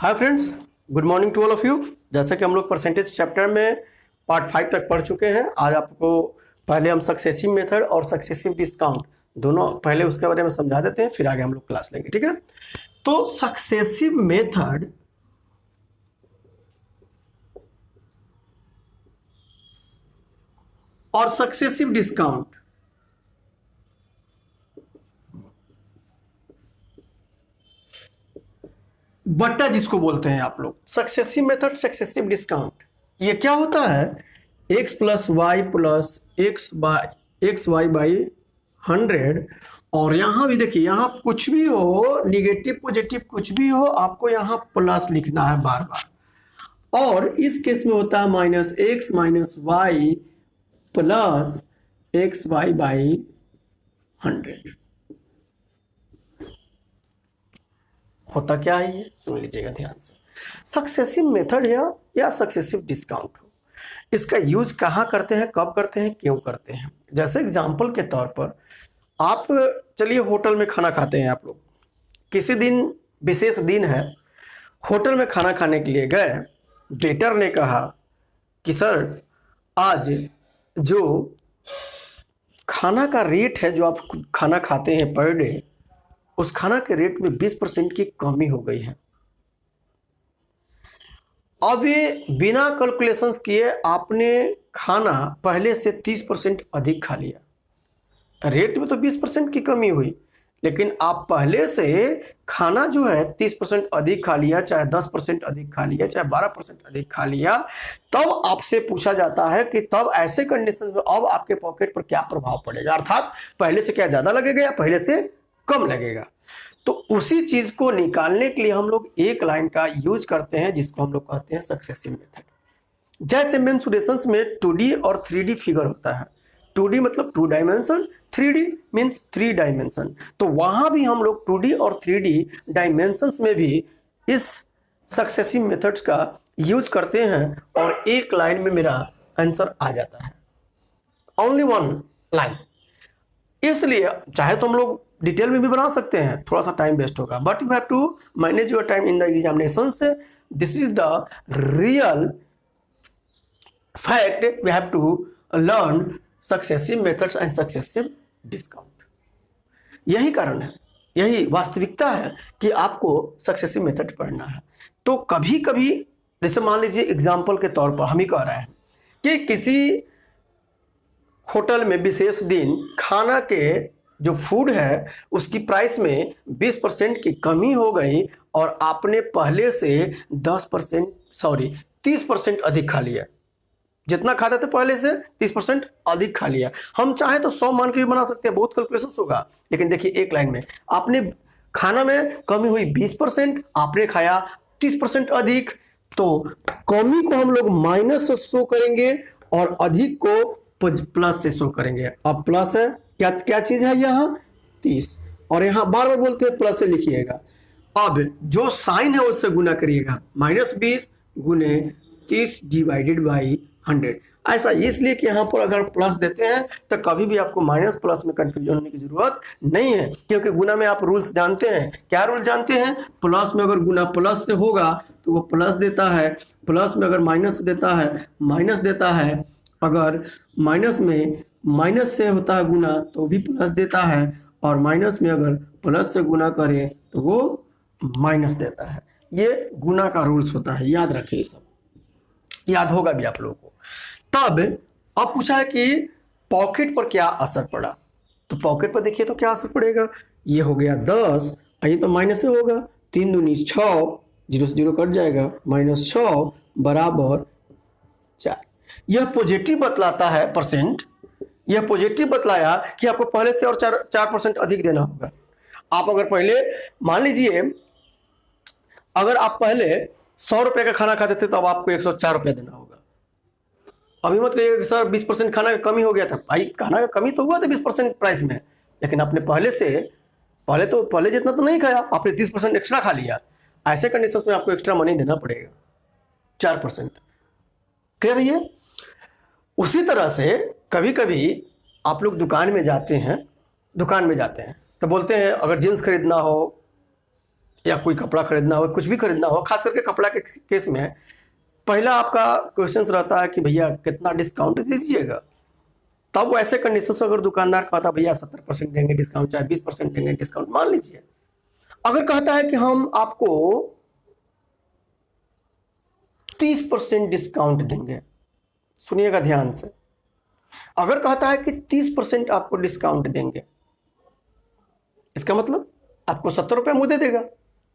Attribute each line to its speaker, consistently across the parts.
Speaker 1: Hi friends, good morning to all of you. जैसा कि हम लोग परसेंटेज चैप्टर में पार्ट 5 तक पढ़ चुके हैं। आज आपको पहले हम सक्सेसिव मेथड और सक्सेसिव डिस्काउंट दोनों पहले उसके बारे में समझा देते हैं, फिर आगे हम लोग क्लास लेंगे। ठीक है, तो सक्सेसिव मेथड और सक्सेसिव डिस्काउंट बट्टा जिसको बोलते हैं आप लोग, सक्सेसिव मेथड सक्सेसिव डिस्काउंट, ये क्या होता है? x plus Y plus X Y by 100। और यहाँ भी देखिए, यहाँ कुछ भी हो, निगेटिव पॉजिटिव कुछ भी हो, आपको यहाँ प्लस लिखना है बार बार। और इस केस में होता है minus X minus Y plus X Y by 100। होता क्या है ये सुन लीजिएगा ध्यान से। सक्सेसिव मेथड है या सक्सेसिव डिस्काउंट हो, इसका यूज कहाँ करते हैं, कब करते हैं, क्यों करते हैं। जैसे एग्जांपल के तौर पर आप चलिए होटल में खाना खाते हैं। आप लोग किसी दिन विशेष दिन है, होटल में खाना खाने के लिए गए। वेटर ने कहा कि सर आज जो खाना का रेट है, जो आप खाना खाते हैं पर डे, उस खाना के रेट में 20% की कमी हो गई है। अब ये बिना कैलकुलेशंस किए आपने खाना पहले से 30% अधिक खा लिया। रेट में तो 20% की कमी हुई, लेकिन आप पहले से खाना जो है 30% अधिक खा लिया, चाहे 10% अधिक खा लिया, चाहे 12% अधिक खा लिया। तब आपसे पूछा जाता है कि तब ऐसे कंडीशन में अब आपके पॉकेट पर क्या प्रभाव पड़ेगा, अर्थात पहले से क्या ज्यादा लगेगा या पहले से कम लगेगा। तो उसी चीज को निकालने के लिए हम लोग एक लाइन का यूज करते हैं जिसको हम लोग कहते हैं सक्सेसिव मेथड। जैसे मेंसुरेशंस में 2D और 3D फिगर होता है। 2D मतलब 2 डायमेंशन, 3D मीन्स 3 डायमेंशन। तो वहां भी हम लोग 2D और 3D डायमेंशंस में भी इस सक्सेसिव मेथड्स का यूज करते हैं और एक लाइन में मेरा आंसर आ जाता है, ओनली वन लाइन। इसलिए चाहे तो हम लोग डिटेल में भी बना सकते हैं, थोड़ा सा टाइम वेस्ट होगा, but you have to manage your time in the examination से। This is the real fact, we have to learn successive methods and successive discount. यही कारण है, यही वास्तविकता है कि आपको सक्सेसिव मेथड पढ़ना है। तो कभी कभी जैसे मान लीजिए एग्जाम्पल के तौर पर हम ही कह रहे हैं कि किसी होटल में विशेष दिन खाना के जो फूड है उसकी प्राइस में 20% की कमी हो गई और आपने पहले से 30% अधिक खा लिया। जितना खाते थे पहले से 30% अधिक खा लिया। हम चाहे तो 100 मान के भी बना सकते हैं, बहुत कैलकुलेशन होगा, लेकिन देखिए एक लाइन में आपने खाना में कमी हुई 20%, आपने खाया 30% अधिक। तो कमी को हम लोग माइनस से शो करेंगे और अधिक को प्लस से शो करेंगे। अब प्लस है क्या, क्या चीज है यहाँ 30, और यहाँ बार बार बोलते हैं प्लस से लिखिएगा। अब जो साइन है उससे गुना करिएगा, -20 गुने 30 डिवाइडेड बाई 100। ऐसा इसलिए कि यहाँ पर अगर प्लस देते हैं तो कभी भी आपको माइनस प्लस में कंफ्यूजन होने की जरूरत नहीं है, क्योंकि गुना में आप रूल्स जानते हैं। क्या रूल जानते हैं? प्लस में अगर गुना प्लस से होगा तो वो प्लस देता है, प्लस में अगर माइनस देता है माइनस देता है, अगर माइनस में माइनस से होता है गुना तो भी प्लस देता है, और माइनस में अगर प्लस से गुना करें तो वो माइनस देता है। ये गुना का रूल्स होता है, याद रखिए, ये सब याद होगा भी आप लोगों को। तब अब पूछा है कि पॉकेट पर क्या असर पड़ा, तो पॉकेट पर देखिए तो क्या असर पड़ेगा। ये हो गया 10, ये तो माइनस से होगा, 3 दूनी 6, 0 से 0 कट जाएगा, -6 बराबर 4। यह पॉजिटिव बतलाता है परसेंट, यह पॉजिटिव बतलाया कि आपको पहले से और 4% अधिक देना होगा। आप अगर पहले मान लीजिए अगर आप पहले 100 रुपए का खाना खाते थे तो अब आपको 104 रुपये देना होगा। अभी मत कहिए कि सर 20% खाना का कमी हो गया था। भाई खाना का कमी तो हुआ था 20% प्राइस में, लेकिन आपने पहले जितना तो नहीं खाया, आपने 30% एक्स्ट्रा खा लिया। ऐसे कंडीशन में आपको एक्स्ट्रा मनी देना पड़ेगा 4%। क्लियर है ये? उसी तरह से कभी कभी आप लोग दुकान में जाते हैं तो बोलते हैं अगर जीन्स खरीदना हो या कोई कपड़ा खरीदना हो, कुछ भी खरीदना हो, खास करके कपड़ा के केस में पहला आपका क्वेश्चन रहता है कि भैया कितना डिस्काउंट दीजिएगा। तब वो ऐसे कंडीशन से अगर दुकानदार कहता भैया 70% देंगे डिस्काउंट, चाहे 20% देंगे डिस्काउंट, मान लीजिए अगर कहता है कि हम आपको 30% डिस्काउंट देंगे, सुनिएगा ध्यान से, अगर कहता है कि 30% आपको डिस्काउंट देंगे, इसका मतलब आपको 70 रुपये मुँह दे देगा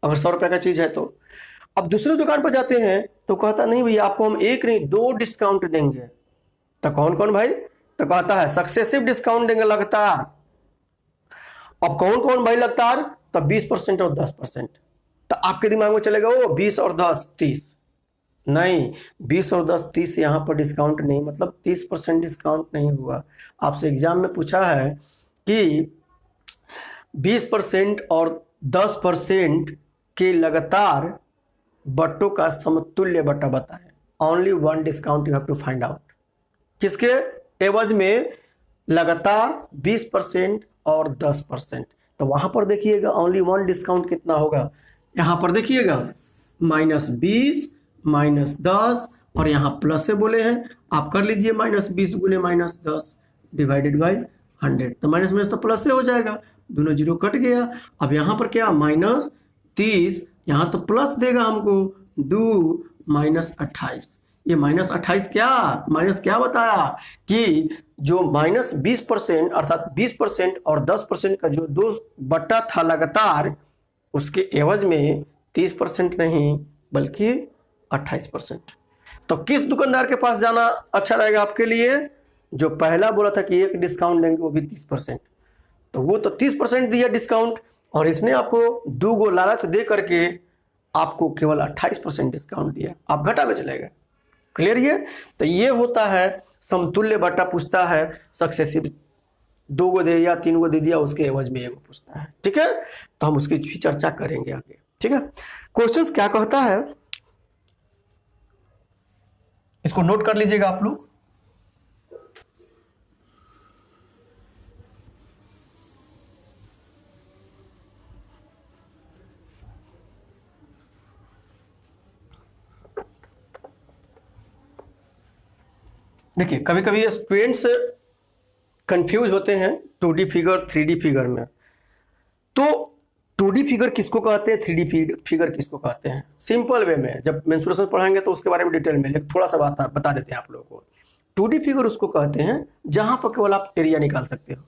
Speaker 1: अगर 100 रुपये का चीज़ है तो। अब दूसरी दुकान पर जाते हैं तो कहता नहीं भैया आपको हम एक नहीं 2 डिस्काउंट देंगे। तो कौन कौन भाई? तो कहता है सक्सेसिव डिस्काउंट देंगे लगातार। अब कौन कौन भाई लगातार? तो 20% और 10%। तो आपके दिमाग में चलेगा वो 20 और 10 30, नहीं 20 और 10 30 यहाँ पर डिस्काउंट नहीं, मतलब 30% डिस्काउंट नहीं हुआ। आपसे एग्जाम में पूछा है कि 20% और 10% के लगातार बट्टों का समतुल्य बट्टा बताएं। Only one discount you have to find out. किसके एवज में? लगातार 20% और 10%। तो वहां पर देखिएगा ओनली वन डिस्काउंट कितना होगा, यहां पर देखिएगा -20 -10 और यहां प्लस से बोले हैं, आप कर लीजिए -20 गुने -10 डिवाइडेड बाई 100। तो माइनस माइनस तो प्लस से हो जाएगा, दोनों जीरो कट गया। अब यहाँ पर क्या -30, यहाँ तो प्लस देगा हमको 2 -28। ये -28 क्या माइनस क्या बताया कि जो -20% अर्थात 20% और 10% का जो 2 बट्टा था लगातार, उसके एवज में 30% नहीं बल्कि 28%। तो किस दुकानदार के पास जाना अच्छा रहेगा आपके लिए? जो पहला बोला था कि एक डिस्काउंट देंगे वो भी 30%, तो वो तो 30% दिया डिस्काउंट और इसने आपको 2 गो लालच दे करके आपको केवल 28% डिस्काउंट दिया, आप घाटा में चले गए। क्लियर? ये तो ये होता है समतुल्य बट्टा। पूछता है सक्सेसिव 2 गो दे या 3 गो दे दिया, उसके एवज में 1 गो पूछता है। ठीक है, तो हम उसकी भी चर्चा करेंगे आगे। ठीक है, क्वेश्चंस क्या कहता है इसको नोट कर लीजिएगा आप लोग। देखिए कभी कभी स्टूडेंट्स कंफ्यूज होते हैं 2D फिगर 3D फिगर में। तो 2D फिगर किसको कहते हैं, 3D फिगर किसको कहते हैं? सिंपल वे में जब मेंसुरेशन पढ़ाएंगे तो उसके बारे में डिटेल में थोड़ा सा बता देते हैं आप लोगों को। 2D फिगर उसको कहते हैं जहां पर केवल आप एरिया निकाल सकते हो।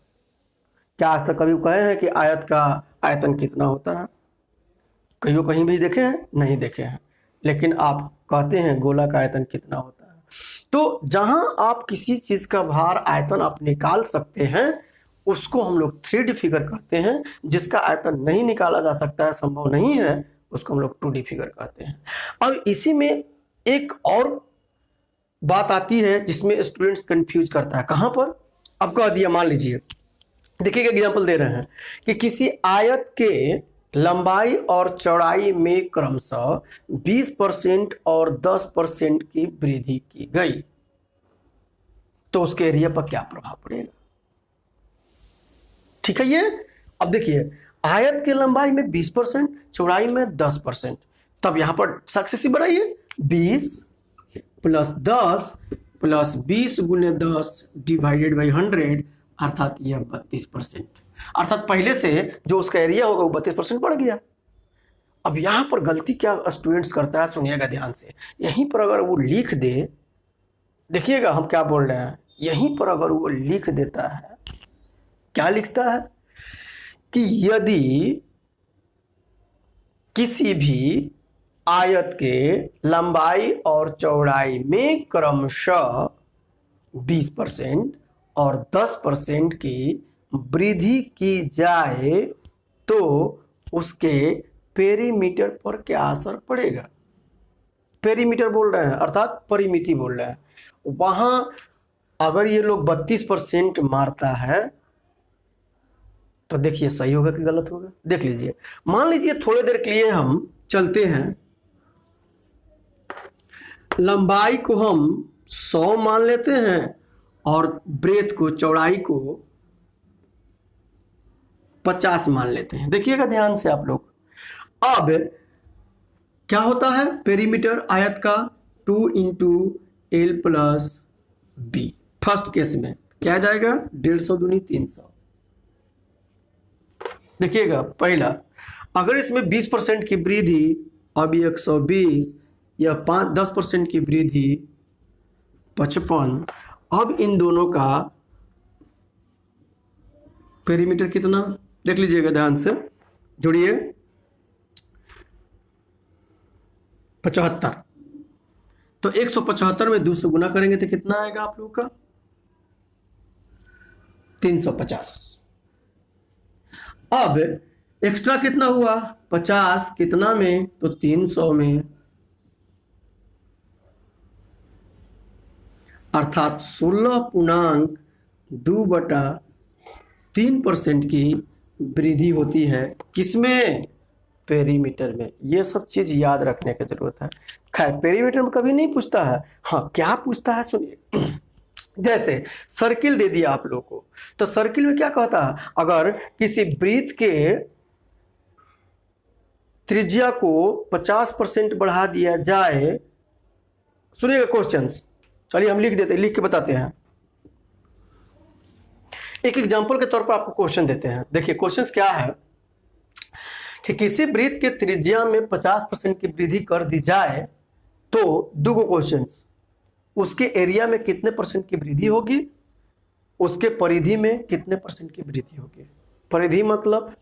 Speaker 1: क्या आज तक कभी कहे हैं कि आयत का आयतन कितना होता है? कहीं भी देखे हैं? नहीं देखे हैं। लेकिन आप कहते हैं गोला का आयतन कितना होता है। तो जहां आप किसी चीज का भार आयतन आप निकाल सकते हैं उसको हम लोग 3D फिगर कहते हैं। जिसका आयतन नहीं निकाला जा सकता है, संभव नहीं है, उसको हम लोग 2D फिगर कहते हैं। अब इसी में एक और बात आती है जिसमें स्टूडेंट्स कंफ्यूज करता है। कहां पर? अब कह दिया, मान लीजिए देखिए एग्जांपल दे रहे हैं कि किसी आयत के लंबाई और चौड़ाई में क्रमशः 20% और 10% की वृद्धि की गई, तो उसके एरिया पर क्या प्रभाव पड़ेगा? ठीक है, ये अब देखिए आयत की लंबाई में 20%, चौड़ाई में 10%, तब यहां पर सक्सेसिव बनाइए 20 + 10 + 20 गुने 10 डिवाइडेड बाई 100, अर्थात यह 32%। अर्थात पहले से जो उसका एरिया होगा वो 32% बढ़ गया। अब यहां पर गलती क्या स्टूडेंट्स करता है, सुनिएगा ध्यान से। यहीं पर अगर वो लिख दे, देखिएगा हम क्या बोल रहे हैं, यहीं पर अगर वो लिख देता है, क्या लिखता है कि यदि किसी भी आयत के लंबाई और चौड़ाई में क्रमशः 20% और 10% की वृद्धि की जाए तो उसके पेरीमीटर पर क्या असर पड़ेगा? पेरीमीटर बोल रहे हैं अर्थात परिमिति बोल रहे हैं। वहां अगर ये लोग 32% मारता है तो देखिए सही होगा कि गलत होगा? देख लीजिए, मान लीजिए थोड़ी देर के लिए हम चलते हैं, लंबाई को हम 100 मान लेते हैं और ब्रेथ को, चौड़ाई को 50 मान लेते हैं। देखिएगा ध्यान से आप लोग, अब क्या होता है पेरीमीटर आयत का 2 into L plus B. First case में क्या जाएगा 150 दूनी 300। देखिएगा पहला, अगर इसमें 20% की वृद्धि अब 120 या 10% की वृद्धि 55, अब इन दोनों का पेरीमीटर कितना देख लीजिएगा ध्यान से, जुड़िए 75। तो 175 में 2 से गुना करेंगे तो कितना आएगा आप लोग का 350। अब एक्स्ट्रा कितना हुआ 50 कितना में तो 300 में, अर्थात 16.2/3% की वृद्धि होती है किसमें पेरीमीटर में। ये सब चीज याद रखने की जरूरत है। खैर पेरीमीटर में कभी नहीं पूछता है, हाँ क्या पूछता है सुनिए। जैसे सर्किल दे दिया आप लोगों को, तो सर्किल में क्या कहता है, अगर किसी वृत्त के त्रिज्या को 50% बढ़ा दिया जाए, सुनिएगा क्वेश्चंस, चलिए हम लिख देते, लिख के बताते हैं। एक एग्जांपल के तौर पर आपको क्वेश्चन देते हैं। देखिए क्वेश्चंस क्या है कि किसी वृत्त के त्रिज्या में 50% की वृद्धि कर दी जाए तो दो क्वेश्चंस, उसके एरिया में कितने परसेंट की वृद्धि होगी, उसके परिधि में कितने परसेंट की वृद्धि होगी। परिधि मतलब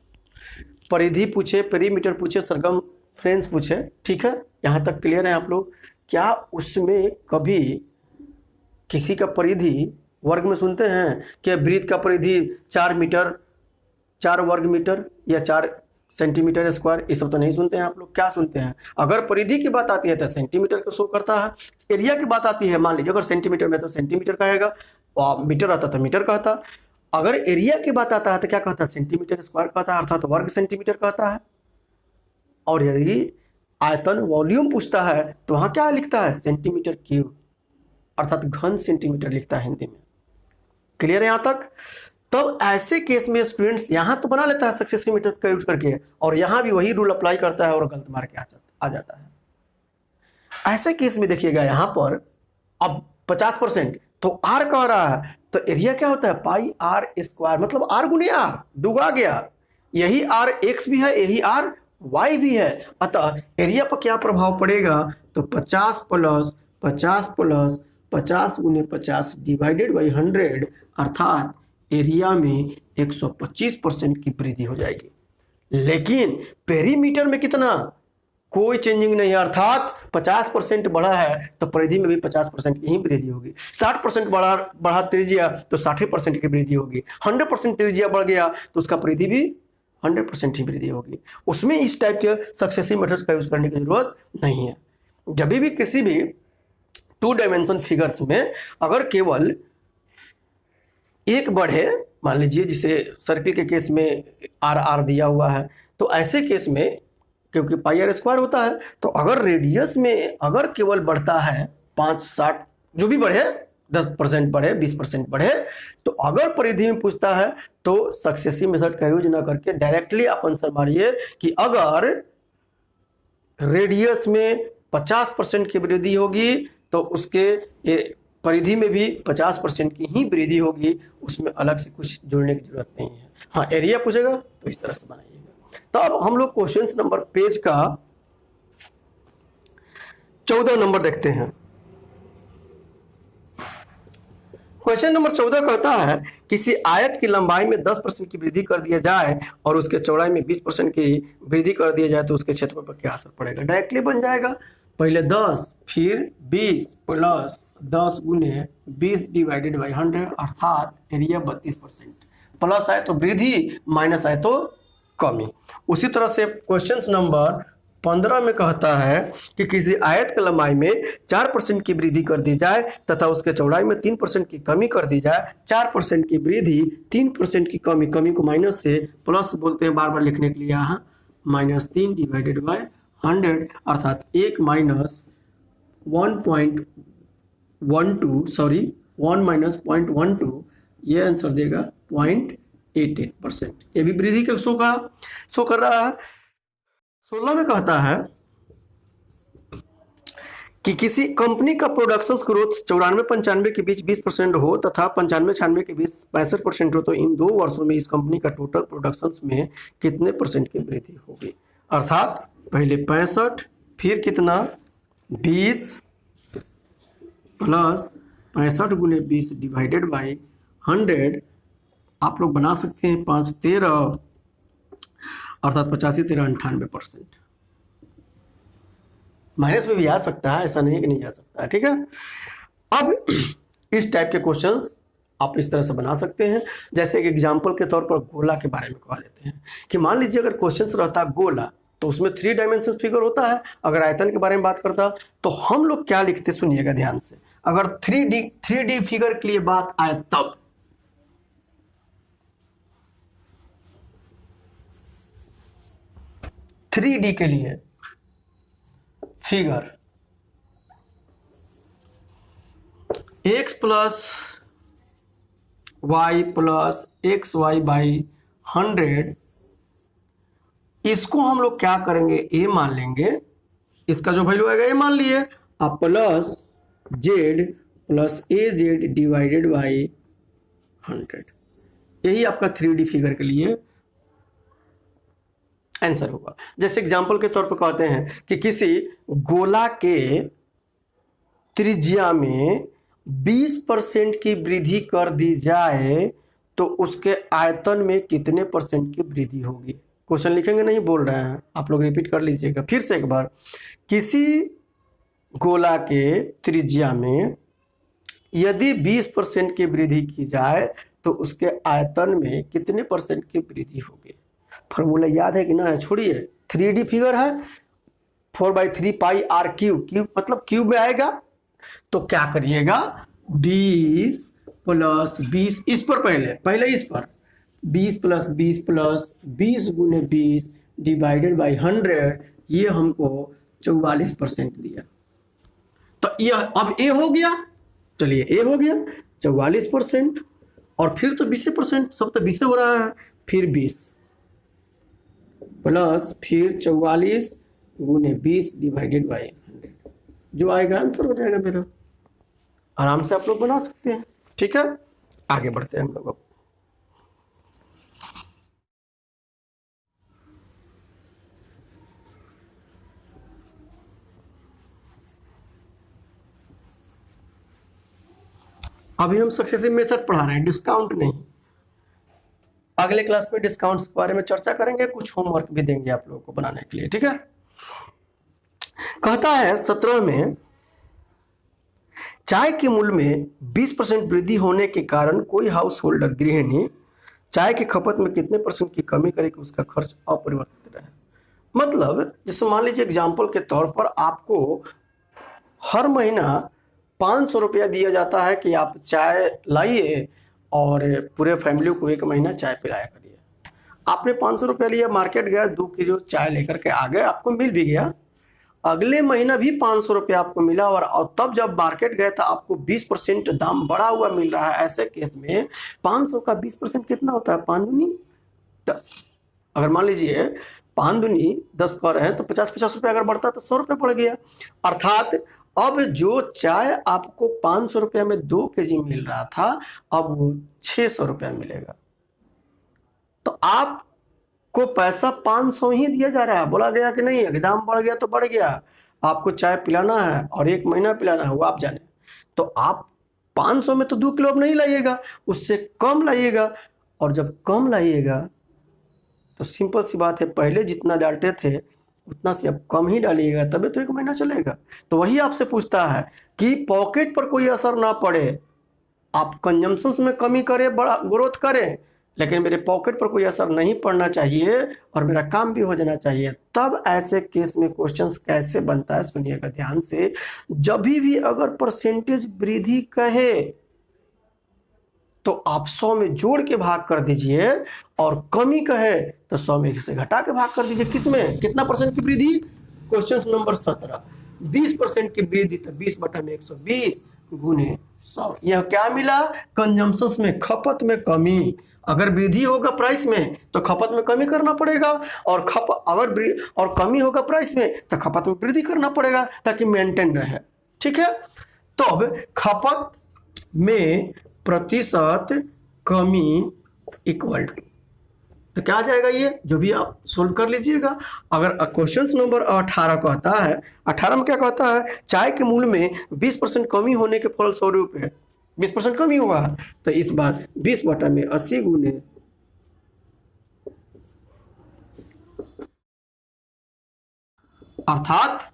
Speaker 1: परिधि पूछे, पेरीमीटर पूछे, सरकमफ्रेंस पूछे, ठीक है, यहाँ तक क्लियर है आप लोग। क्या उसमें कभी किसी का परिधि वर्ग में सुनते हैं कि वृत्त का परिधि 4 मीटर, 4 वर्ग मीटर या 4 सेंटीमीटर स्क्वायर, ये सब तो नहीं सुनते हैं आप लोग। क्या सुनते हैं, अगर परिधि की बात आती है तो सेंटीमीटर को शो करता है, एरिया की बात आती है मान लीजिए अगर सेंटीमीटर में तो सेंटीमीटर कहेगा, और मीटर आता तो मीटर कहता, अगर एरिया की बात आता है तो क्या कहता है सेंटीमीटर स्क्वायर कहता है, अर्थात वर्ग सेंटीमीटर कहता है। और यदि आयतन वॉल्यूम पूछता है तो वहां क्या लिखता है सेंटीमीटर क्यूब, अर्थात घन सेंटीमीटर लिखता है हिंदी में। क्लियर है यहाँ तक। तब ऐसे केस में स्टूडेंट्स यहां तो बना लेता है सक्सेसिव मेथड का यूज करके, और यहां भी वही रूल अप्लाई करता है और गलत मार के आ जाता है। ऐसे केस में देखिएगा यहां पर अब 50%, तो आर कह रहा है तो एरिया क्या होता है पाई आर स्क्वायर, मतलब आर गुने आर, दुगा गया, यही आर एक्स भी है, यही आर वाई भी है। अतः एरिया पर क्या प्रभाव पड़ेगा, तो 50 प्लस 50 प्लस 50 गुने 50 डिवाइडेड बाई 100, अर्थात एरिया में 125% की वृद्धि हो जाएगी। लेकिन पेरीमीटर में कितना, कोई चेंजिंग नहीं है, अर्थात 50% बढ़ा है तो परिधि में भी 50% की ही वृद्धि होगी। 60% बढ़ा त्रिज्या तो 60% की वृद्धि होगी। 100% त्रिज्या बढ़ गया तो उसका परिधि भी 100% ही वृद्धि होगी। उसमें इस टाइप के सक्सेसिव मेथड का यूज करने की जरूरत नहीं है। जब भी किसी भी 2 डायमेंशन फिगर्स में अगर केवल एक बढ़े, मान लीजिए जिसे सर्किल के केस में आर दिया हुआ है, तो ऐसे केस में क्योंकि पाई आर स्क्वायर होता है, तो अगर रेडियस में अगर केवल बढ़ता है 5, 60 जो भी बढ़े, 10% बढ़े, 20% बढ़े, तो अगर परिधि में पूछता है तो सक्सेसिव मेथड का यूज ना करके डायरेक्टली आप आंसर मारिए कि अगर रेडियस में 50% की वृद्धि होगी तो उसके परिधि में भी 50% की ही वृद्धि होगी, उसमें अलग से कुछ जोड़ने की जरूरत नहीं है। हाँ एरिया पूछेगा तो इस तरह से बनाइएगा। तो अब हम लोग क्वेश्चन नंबर पेज का 14 नंबर देखते हैं। क्वेश्चन नंबर 14 कहता है किसी आयत की लंबाई में 10% की वृद्धि कर दिया जाए और उसके चौड़ाई में 20% की वृद्धि कर दिया जाए तो उसके क्षेत्रफल पर क्या असर पड़ेगा। डायरेक्टली बन जाएगा, पहले 10 फिर 20 प्लस 10 गुने 20 डिवाइडेड बाई 100, अर्थात एरिया 32%। प्लस आए तो वृद्धि, माइनस आए तो कमी। उसी तरह से क्वेश्चन नंबर 15 में कहता है कि किसी आयत की लंबाई में 4% की वृद्धि कर दी जाए तथा उसके चौड़ाई में 3% की कमी कर दी जाए। 4% की वृद्धि, 3% की कमी, कमी को माइनस से प्लस बोलते हैं बार बार लिखने के लिए, यहाँ -3 डिवाइडेड बाय 100, अर्थात 1 माइनस 1.12, ये आंसर देगा 0.88%। ये भी वृद्धि का शो कर रहा है। 16 में कहता है कि किसी कंपनी का प्रोडक्शन ग्रोथ 94-95 के बीच 20% हो तथा 95-96 के बीच 65% हो, तो इन 2 वर्षों में इस कंपनी का टोटल प्रोडक्शन में कितने % की वृद्धि होगी। अर्थात पहले 65, फिर कितना 20 प्लस 65 गुने 20 डिवाइडेड बाई 100। आप लोग बना सकते हैं 5 13 अर्थात 85 13 98%। माइनस में भी आ सकता है, ऐसा नहीं कि नहीं आ सकता है, ठीक है। अब इस टाइप के क्वेश्चंस आप इस तरह से बना सकते हैं। जैसे एक एग्जांपल के तौर पर गोला के बारे में कहा देते हैं कि मान लीजिए अगर क्वेश्चंस रहता गोला तो उसमें 3 डायमेंशन फिगर होता है। अगर आयतन के बारे में बात करता तो हम लोग क्या लिखते, सुनिएगा ध्यान से। अगर 3D फिगर के लिए बात आए तब थ्री डी के लिए figure x plus Y plus X Y by 100, इसको हम लोग क्या करेंगे, a मान लेंगे। इसका जो वैल्यू आएगा a मान लिए, अब plus z plus A Z divided by 100। यही आपका 3D फिगर के लिए आंसर होगा। जैसे एग्जांपल के तौर पर कहते हैं कि किसी गोला के त्रिज्या में 20% की वृद्धि कर दी जाए तो उसके आयतन में कितने % की वृद्धि होगी। क्वेश्चन लिखेंगे, नहीं बोल रहे हैं, आप लोग रिपीट कर लीजिएगा फिर से एक बार। किसी गोला के त्रिज्या में यदि 20% की वृद्धि की जाए तो उसके आयतन में कितने % की वृद्धि होगी। फॉर्मूला याद है कि ना है, छोड़िए। 3D फिगर है, 4/3 पाई r क्यूब, क्यूब मतलब क्यूब में आएगा। तो क्या करिएगा, 20 प्लस 20 इस पर पहले इस पर 20 प्लस 20 प्लस 20 गुने 20 डिवाइडेड बाई 100, ये हमको 44% दिया। तो यह अब a हो गया, चलिए a हो गया 44%, और फिर तो 20%, सब तो 20 हो रहा है, फिर 20 प्लस फिर 44 गुने 20 डिवाइडेड बाई 100, जो आएगा आंसर हो जाएगा मेरा। आराम से आप लोग बना सकते हैं, ठीक है। आगे बढ़ते हैं हम लोग। अभी हम सक्सेसिव मेथड पढ़ा रहे हैं, डिस्काउंट नहीं। अगले क्लास में डिस्काउंट्स के बारे में चर्चा करेंगे, कुछ होमवर्क भी देंगे आप लोगों को बनाने के लिए, ठीक है। कहता है 17 में, चाय के मूल्य में 20% वृद्धि होने के कारण कोई हाउस होल्डर गृहिणी चाय की खपत में कितने % की कमी करे कि उसका खर्च अपरिवर्तित रहे। मतलब जैसे मान लीजिए एग्जाम्पल के तौर पर आपको हर महीना 500 रुपया दिया जाता है कि आप चाय लाइए और पूरे फैमिली को 1 महीना चाय पिलाया करिए। आपने 500 रुपया लिया, मार्केट गया, 2 किलो चाय लेकर के आ गए, आपको मिल भी गया। अगले महीना भी 500 रुपया आपको मिला, और तब जब मार्केट गए तो आपको 20% दाम बढ़ा हुआ मिल रहा है। ऐसे केस में 500 का 20% कितना होता है, 5 दूनी 10। अगर मान लीजिए 5 दूनी 10 कर रहे हैं तो 50-50 रुपया अगर बढ़ता है तो 100 रुपया बढ़ गया। अर्थात अब जो चाय आपको 500 रुपया में 2 kg मिल रहा था, अब वो 600 रुपया मिलेगा। तो आपको पैसा 500 ही दिया जा रहा है। बोला गया कि नहीं अगर दाम बढ़ गया तो बढ़ गया, आपको चाय पिलाना है और 1 महीना पिलाना है, वो आप जाने। तो आप 500 में तो 2 किलो अब नहीं लाइएगा, उससे कम लाइएगा। और जब कम लाइएगा तो सिंपल सी बात है, पहले जितना डालते थे उतना से अब कम ही डालिएगा, तभी तो 1 महीना चलेगा। तो वही आपसे पूछता है कि पॉकेट पर कोई असर ना पड़े, आप कंजम्पशन में कमी करें, बड़ा ग्रोथ करें, लेकिन मेरे पॉकेट पर कोई असर नहीं पड़ना चाहिए और मेरा काम भी हो जाना चाहिए। तब ऐसे केस में क्वेश्चंस कैसे बनता है, सुनिएगा ध्यान से। जब भी अगर परसेंटेज वृद्धि कहे तो आप 100 में जोड़ के भाग कर दीजिए, और कमी कहे तो 100 में से घटा के भाग कर दीजिए। किसमें कितना % की वृद्धि, क्वेश्चन नंबर 17, 20% की वृद्धि तो 20/120 गुने 100। यह क्या मिला, कंजम्पशन में, खपत में कमी। अगर वृद्धि होगा प्राइस में तो खपत में कमी करना पड़ेगा, और और कमी होगा प्राइस में तो खपत में वृद्धि करना पड़ेगा ताकि मेंटेन रहे। ठीक है, तो अब खपत में प्रतिशत कमी इक्वल टू, तो क्या आ जाएगा, ये जो भी आप सोल्व कर लीजिएगा। अगर क्वेश्चन नंबर 18 कहता है, 18 में क्या कहता है, चाय के मूल्य में 20% कमी होने के फलस्वरूप है, 20% कमी हुआ है, तो इस बार 20/80 गुने अर्थात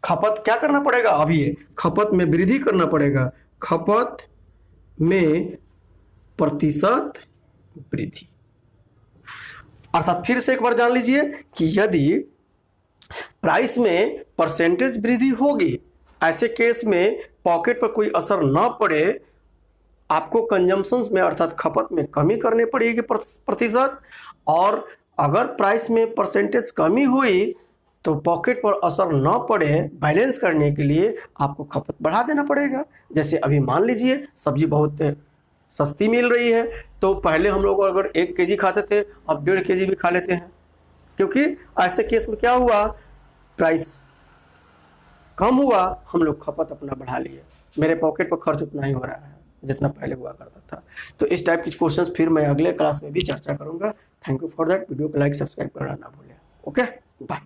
Speaker 1: खपत क्या करना पड़ेगा, अभी ये खपत में वृद्धि करना पड़ेगा, खपत में प्रतिशत वृद्धि। अर्थात फिर से एक बार जान लीजिए कि यदि प्राइस में परसेंटेज वृद्धि होगी, ऐसे केस में पॉकेट पर कोई असर न पड़े, आपको कंजम्पशन में अर्थात खपत में कमी करनी पड़ेगी प्रतिशत, और अगर प्राइस में परसेंटेज कमी हुई तो पॉकेट पर असर न पड़े, बैलेंस करने के लिए आपको खपत बढ़ा देना पड़ेगा। जैसे अभी मान लीजिए सब्जी बहुत सस्ती मिल रही है, तो पहले हम लोग अगर 1 केजी खाते थे, अब 1.5 केजी भी खा लेते हैं, क्योंकि ऐसे केस में क्या हुआ, प्राइस कम हुआ, हम लोग खपत अपना बढ़ा लिए, मेरे पॉकेट पर खर्च उतना ही हो रहा है जितना पहले हुआ करता था। तो इस टाइप के क्वेश्चंस फिर मैं अगले क्लास में भी चर्चा करूंगा। Thank you for that. Video को लाइक सब्सक्राइब करना ना भूलें। Okay, bye.